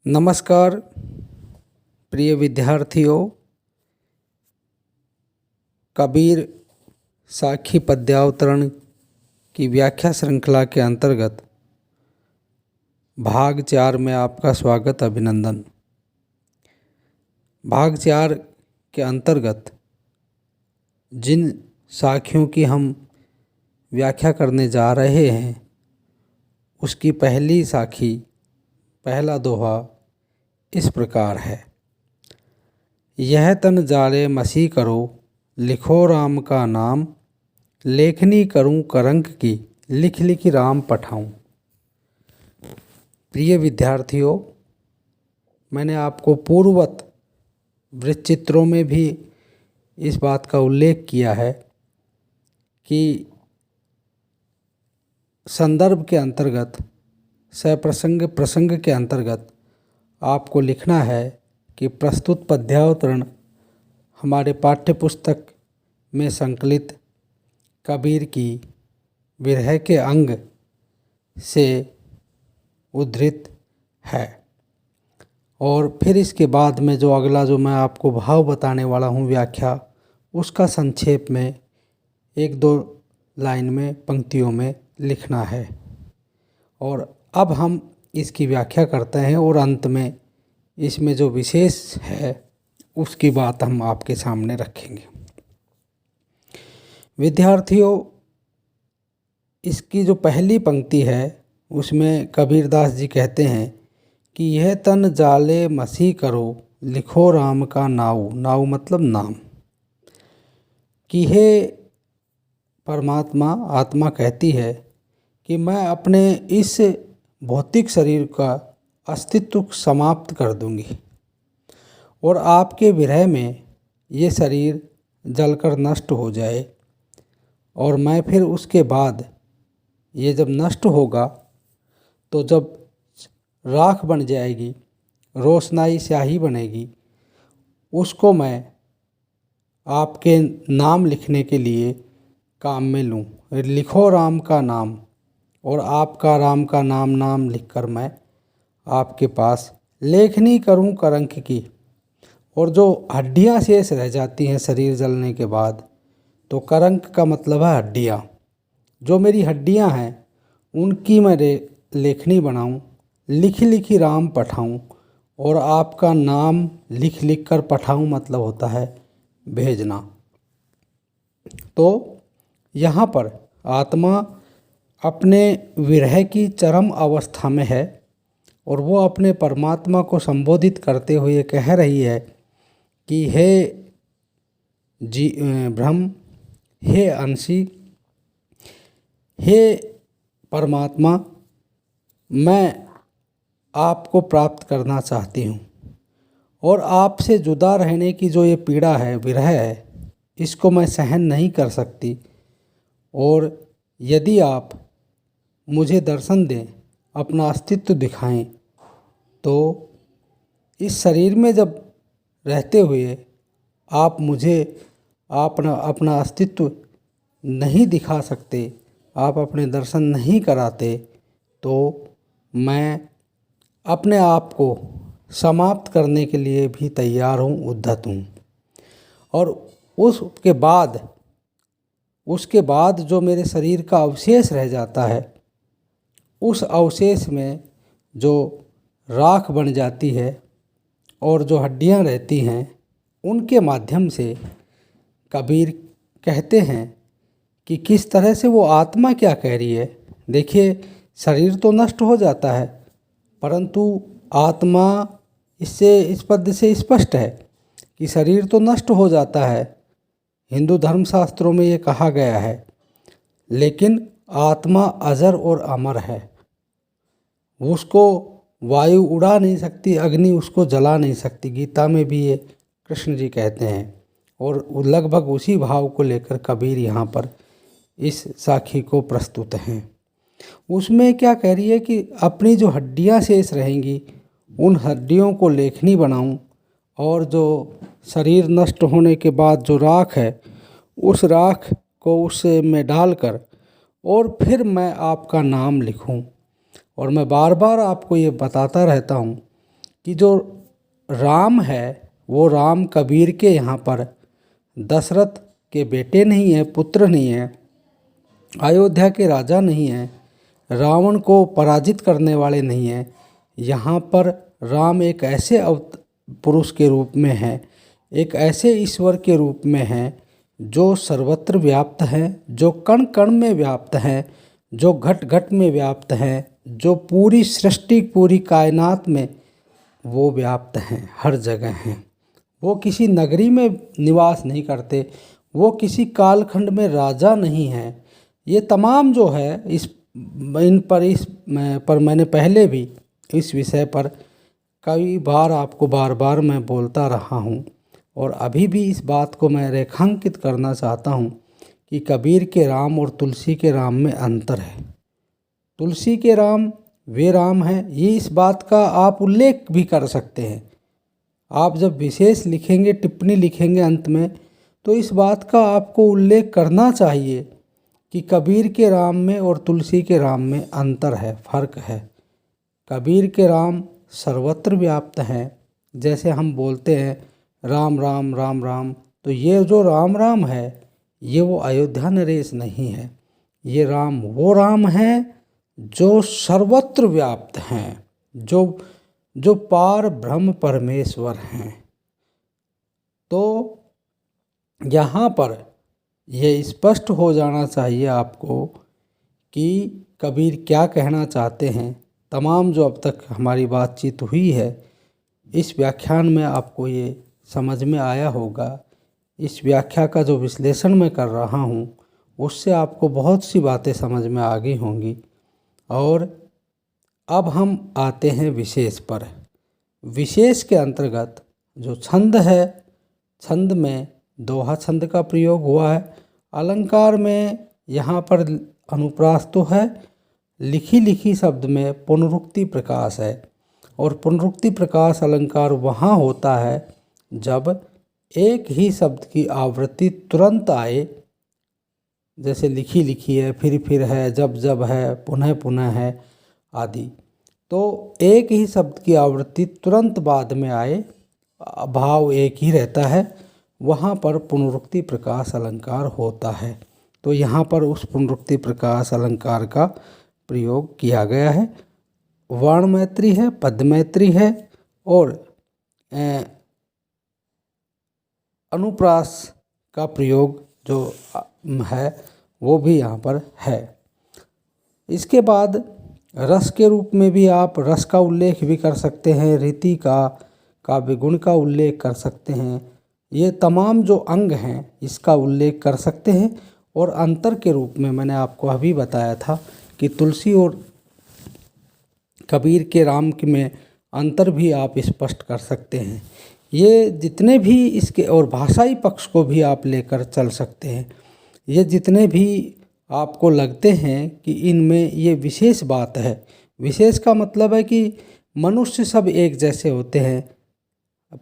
नमस्कार प्रिय विद्यार्थियों। कबीर साखी पद्यावतरण की व्याख्या श्रृंखला के अंतर्गत भाग 4 में आपका स्वागत अभिनंदन। भाग 4 के अंतर्गत जिन साखियों की हम व्याख्या करने जा रहे हैं उसकी पहली साखी, पहला दोहा इस प्रकार है। यह तन जाले मसी करो, लिखो राम का नाम, लेखनी करूं करंक की, लिख लिख राम पठाऊं। प्रिय विद्यार्थियों, मैंने आपको पूर्ववत वृत्तचित्रों में भी इस बात का उल्लेख किया है कि संदर्भ के अंतर्गत, सप्रसंग प्रसंग के अंतर्गत आपको लिखना है कि प्रस्तुत पद्यावतरण हमारे पाठ्य पुस्तक में संकलित कबीर की विरह के अंग से उद्धृत है। और फिर इसके बाद में जो अगला जो मैं आपको भाव बताने वाला हूँ, व्याख्या, उसका संक्षेप में एक दो लाइन में, पंक्तियों में लिखना है। और अब हम इसकी व्याख्या करते हैं और अंत में इसमें जो विशेष है उसकी बात हम आपके सामने रखेंगे। विद्यार्थियों, इसकी जो पहली पंक्ति है उसमें कबीरदास जी कहते हैं कि यह तन जाले मसी करो, लिखो राम का नाऊ। नाऊ मतलब नाम। कि हे परमात्मा, आत्मा कहती है कि मैं अपने इस भौतिक शरीर का अस्तित्व समाप्त कर दूंगी और आपके विरह में ये शरीर जलकर नष्ट हो जाए, और मैं फिर उसके बाद ये जब नष्ट होगा तो जब राख बन जाएगी, रोशनाई स्याही बनेगी, उसको मैं आपके नाम लिखने के लिए काम में लूँ। लिखो राम का नाम, और आपका राम का नाम लिखकर मैं आपके पास लेखनी करूं करंक की। और जो हड्डियां शेष रह जाती हैं शरीर जलने के बाद, तो करंक का मतलब है हड्डियां। जो मेरी हड्डियां हैं उनकी मैं लेखनी बनाऊं, लिख लिखी राम पठाऊं, और आपका नाम लिख लिख कर पठाऊं मतलब होता है भेजना। तो यहाँ पर आत्मा अपने विरह की चरम अवस्था में है और वो अपने परमात्मा को संबोधित करते हुए कह रही है कि हे ब्रह्म, हे अंशी, हे परमात्मा, मैं आपको प्राप्त करना चाहती हूँ और आपसे जुदा रहने की जो ये पीड़ा है, विरह है, इसको मैं सहन नहीं कर सकती। और यदि आप मुझे दर्शन दें, अपना अस्तित्व दिखाएं, तो इस शरीर में जब रहते हुए आप मुझे अपना अस्तित्व नहीं दिखा सकते, आप अपने दर्शन नहीं कराते, तो मैं अपने आप को समाप्त करने के लिए भी तैयार हूँ, उद्धत हूँ। और उसके बाद जो मेरे शरीर का अवशेष रह जाता है, उस अवशेष में जो राख बन जाती है और जो हड्डियां रहती हैं, उनके माध्यम से कबीर कहते हैं कि किस तरह से वो आत्मा क्या कह रही है। देखिए, शरीर तो नष्ट हो जाता है, परंतु आत्मा इस पद से स्पष्ट है कि शरीर तो नष्ट हो जाता है, हिंदू धर्मशास्त्रों में ये कहा गया है, लेकिन आत्मा अजर और अमर है। उसको वायु उड़ा नहीं सकती, अग्नि उसको जला नहीं सकती। गीता में भी ये कृष्ण जी कहते हैं। और लगभग उसी भाव को लेकर कबीर यहाँ पर इस साखी को प्रस्तुत हैं। उसमें क्या कह रही है कि अपनी जो हड्डियाँ शेष रहेंगी, उन हड्डियों को लेखनी बनाऊं, और जो शरीर नष्ट होने के बाद जो राख है, उस राख को उससे में डालकर और फिर मैं आपका नाम लिखूं। और मैं बार बार आपको ये बताता रहता हूँ कि जो राम है वो राम कबीर के यहाँ पर दशरथ के बेटे नहीं हैं, पुत्र नहीं हैं, अयोध्या के राजा नहीं हैं, रावण को पराजित करने वाले नहीं हैं। यहाँ पर राम एक ऐसे पुरुष के रूप में हैं, एक ऐसे ईश्वर के रूप में हैं जो सर्वत्र व्याप्त हैं, जो कण कण में व्याप्त हैं, जो घट घट में व्याप्त हैं, जो पूरी सृष्टि पूरी कायनात में वो व्याप्त हैं, हर जगह हैं। वो किसी नगरी में निवास नहीं करते, वो किसी कालखंड में राजा नहीं हैं। ये तमाम जो है इस पर मैंने पहले भी इस विषय पर कई बार आपको बार बार मैं बोलता रहा हूँ और अभी भी इस बात को मैं रेखांकित करना चाहता हूँ कि कबीर के राम और तुलसी के राम में अंतर है। तुलसी के राम वे राम हैं, ये इस बात का आप उल्लेख भी कर सकते हैं। आप जब विशेष लिखेंगे, टिप्पणी लिखेंगे अंत में, तो इस बात का आपको उल्लेख करना चाहिए कि कबीर के राम में और तुलसी के राम में अंतर है, फर्क है। कबीर के राम सर्वत्र व्याप्त हैं। जैसे हम बोलते हैं राम राम राम राम, तो ये जो राम राम है ये वो अयोध्या नरेश नहीं है। ये राम वो राम हैं जो सर्वत्र व्याप्त हैं, जो पार ब्रह्म परमेश्वर हैं। तो यहाँ पर यह स्पष्ट हो जाना चाहिए आपको कि कबीर क्या कहना चाहते हैं। तमाम जो अब तक हमारी बातचीत हुई है, इस व्याख्यान में आपको ये समझ में आया होगा। इस व्याख्या का जो विश्लेषण मैं कर रहा हूँ उससे आपको बहुत सी बातें समझ में आ गई होंगी। और अब हम आते हैं विशेष पर। विशेष के अंतर्गत जो छंद है, छंद में दोहा छंद का प्रयोग हुआ है। अलंकार में यहाँ पर अनुप्रास तो है, लिखी लिखी शब्द में पुनरुक्ति प्रकाश है। और पुनरुक्ति प्रकाश अलंकार वहाँ होता है जब एक ही शब्द की आवृत्ति तुरंत आए, जैसे लिखी लिखी है, फिर है, जब जब है, पुनः पुनः है आदि। तो एक ही शब्द की आवृत्ति तुरंत बाद में आए, भाव एक ही रहता है, वहाँ पर पुनरुक्ति प्रकाश अलंकार होता है। तो यहाँ पर उस पुनरुक्ति प्रकाश अलंकार का प्रयोग किया गया है। वर्ण मैत्री है, पद मैत्री है और अनुप्रास का प्रयोग जो है वो भी यहाँ पर है। इसके बाद रस के रूप में भी आप रस का उल्लेख भी कर सकते हैं, रीति का, काव्य गुण का उल्लेख कर सकते हैं। ये तमाम जो अंग हैं इसका उल्लेख कर सकते हैं। और अंतर के रूप में मैंने आपको अभी बताया था कि तुलसी और कबीर के राम में अंतर भी आप स्पष्ट कर सकते हैं। ये जितने भी इसके, और भाषाई पक्ष को भी आप लेकर चल सकते हैं। ये जितने भी आपको लगते हैं कि इनमें ये विशेष बात है, विशेष का मतलब है कि मनुष्य सब एक जैसे होते हैं।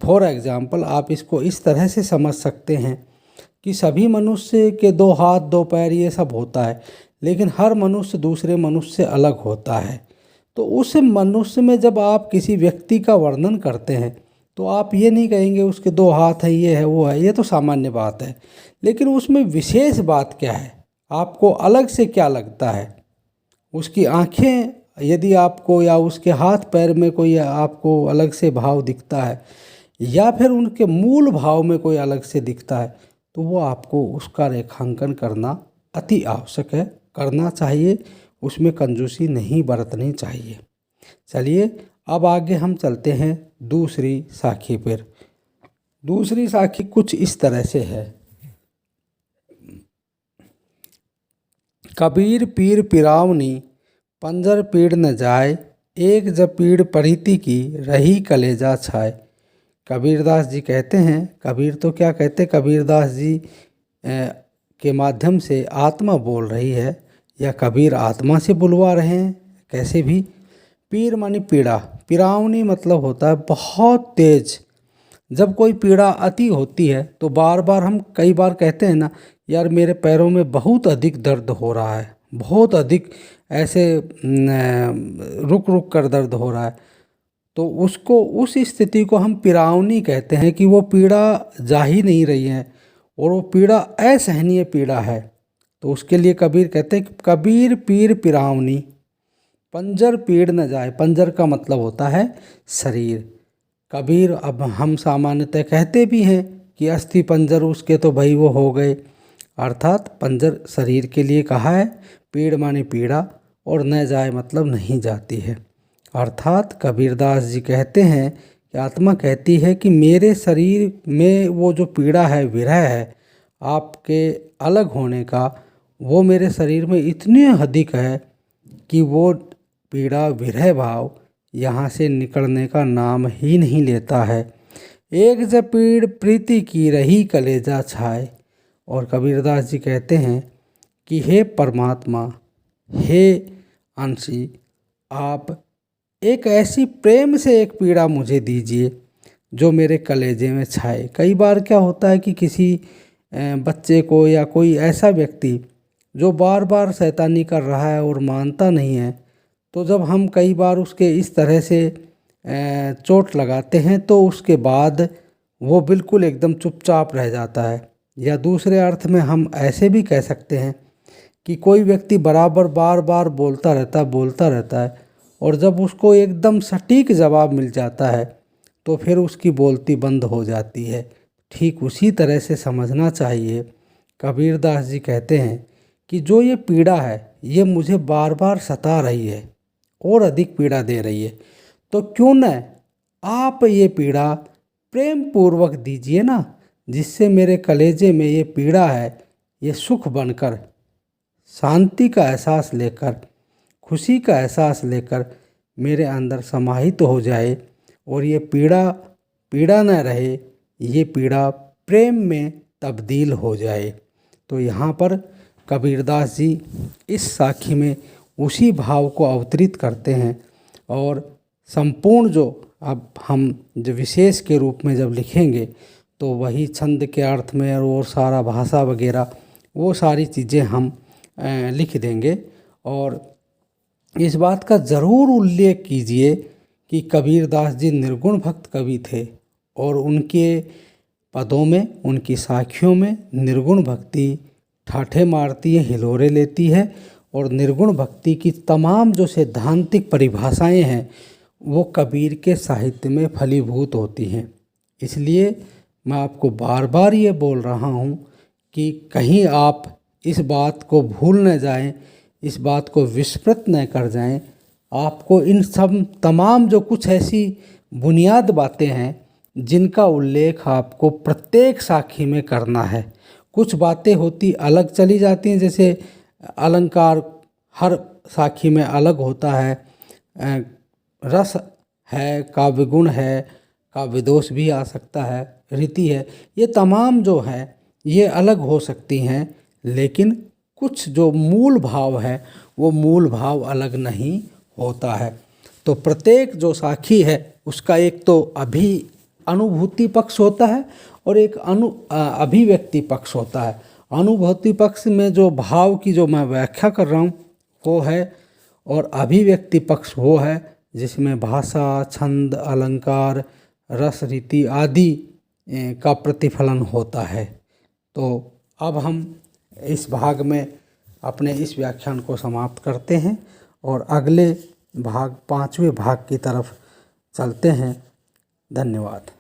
फॉर एग्ज़ाम्पल आप इसको इस तरह से समझ सकते हैं कि सभी मनुष्य के दो हाथ दो पैर ये सब होता है, लेकिन हर मनुष्य दूसरे मनुष्य से अलग होता है। तो उस मनुष्य में जब आप किसी व्यक्ति का वर्णन करते हैं तो आप ये नहीं कहेंगे उसके दो हाथ हैं, ये है वो है, ये तो सामान्य बात है। लेकिन उसमें विशेष बात क्या है, आपको अलग से क्या लगता है। उसकी आँखें यदि आपको, या उसके हाथ पैर में कोई आपको अलग से भाव दिखता है, या फिर उनके मूल भाव में कोई अलग से दिखता है, तो वो आपको उसका रेखांकन करना अति आवश्यक है, करना चाहिए। उसमें कंजूसी नहीं बरतनी चाहिए। चलिए अब आगे हम चलते हैं दूसरी साखी पर। दूसरी साखी कुछ इस तरह से है। कबीर पीर पिरावनी पंजर पीड़ न जाए, एक जब पीड़ परिति की रही कलेजा छाए। कबीरदास जी कहते हैं, कबीर तो क्या कहते, कबीरदास जी के माध्यम से आत्मा बोल रही है, या कबीर आत्मा से बुलवा रहे हैं, कैसे भी। पीर मानी पीड़ा, पिरावनी मतलब होता है बहुत तेज। जब कोई पीड़ा अति होती है तो बार बार हम कई बार कहते हैं ना, यार मेरे पैरों में बहुत अधिक दर्द हो रहा है, बहुत अधिक ऐसे रुक रुक कर दर्द हो रहा है। तो उसको, उस स्थिति को हम पीड़ावनी कहते हैं कि वो पीड़ा जा ही नहीं रही है और वो पीड़ा असहनीय पीड़ा है। तो उसके लिए कबीर कहते हैं कि कबीर पीर पीड़ावनी, पंजर पीड़ न जाए। पंजर का मतलब होता है शरीर। कबीर, अब हम सामान्यतः कहते भी हैं कि अस्थि पंजर उसके तो भाई वो हो गए, अर्थात पंजर शरीर के लिए कहा है। पीड़ माने पीड़ा और न जाए मतलब नहीं जाती है। अर्थात कबीरदास जी कहते हैं कि आत्मा कहती है कि मेरे शरीर में वो जो पीड़ा है, विरह है आपके अलग होने का, वो मेरे शरीर में इतनी अधिक है कि वो पीड़ा, विरह भाव यहाँ से निकलने का नाम ही नहीं लेता है। एक जब पीड़ प्रीति की रही कलेजा छाए। और कबीरदास जी कहते हैं कि हे परमात्मा, हे अंशी, आप एक ऐसी प्रेम से एक पीड़ा मुझे दीजिए जो मेरे कलेजे में छाए। कई बार क्या होता है कि किसी बच्चे को या कोई ऐसा व्यक्ति जो बार बार शैतानी कर रहा है और मानता नहीं है, तो जब हम कई बार उसके इस तरह से चोट लगाते हैं तो उसके बाद वो बिल्कुल एकदम चुपचाप रह जाता है। या दूसरे अर्थ में हम ऐसे भी कह सकते हैं कि कोई व्यक्ति बराबर बार बार बोलता रहता है और जब उसको एकदम सटीक जवाब मिल जाता है तो फिर उसकी बोलती बंद हो जाती है। ठीक उसी तरह से समझना चाहिए। कबीरदास जी कहते हैं कि जो ये पीड़ा है ये मुझे बार बार सता रही है और अधिक पीड़ा दे रही है, तो क्यों न आप ये पीड़ा प्रेम पूर्वक दीजिए ना, जिससे मेरे कलेजे में ये पीड़ा है ये सुख बनकर, शांति का एहसास लेकर, खुशी का एहसास लेकर मेरे अंदर समाहित हो जाए और ये पीड़ा न रहे, ये पीड़ा प्रेम में तब्दील हो जाए। तो यहाँ पर कबीरदास जी इस साखी में उसी भाव को अवतरित करते हैं और संपूर्ण जो अब हम जो विशेष के रूप में जब लिखेंगे तो वही छंद के अर्थ में और सारा भाषा वगैरह वो सारी चीज़ें हम लिख देंगे। और इस बात का ज़रूर उल्लेख कीजिए कि कबीरदास जी निर्गुण भक्त कवि थे और उनके पदों में, उनकी साखियों में निर्गुण भक्ति ठाठे मारती है, हिलोरे लेती है और निर्गुण भक्ति की तमाम जो सैद्धांतिक परिभाषाएं हैं वो कबीर के साहित्य में फलीभूत होती हैं। इसलिए मैं आपको बार बार ये बोल रहा हूँ कि कहीं आप इस बात को भूल न जाएं, इस बात को विस्मृत न कर जाएं। आपको इन सब तमाम जो कुछ ऐसी बुनियाद बातें हैं जिनका उल्लेख आपको प्रत्येक साखी में करना है। कुछ बातें होती अलग चली जाती हैं, जैसे अलंकार हर साखी में अलग होता है, रस है, काव्य गुण है, काव्य दोष भी आ सकता है, रीति है, ये तमाम जो है ये अलग हो सकती हैं, लेकिन कुछ जो मूल भाव है वो मूल भाव अलग नहीं होता है। तो प्रत्येक जो साखी है उसका एक तो अनुभूति पक्ष होता है और एक अभिव्यक्ति पक्ष होता है। अनुभूति पक्ष में जो भाव की जो मैं व्याख्या कर रहा हूँ वो है, और अभिव्यक्ति पक्ष वो है जिसमें भाषा, छंद, अलंकार, रस, रीति आदि का प्रतिफलन होता है। तो अब हम इस भाग में अपने इस व्याख्यान को समाप्त करते हैं और अगले भाग, 5वें भाग की तरफ चलते हैं। धन्यवाद।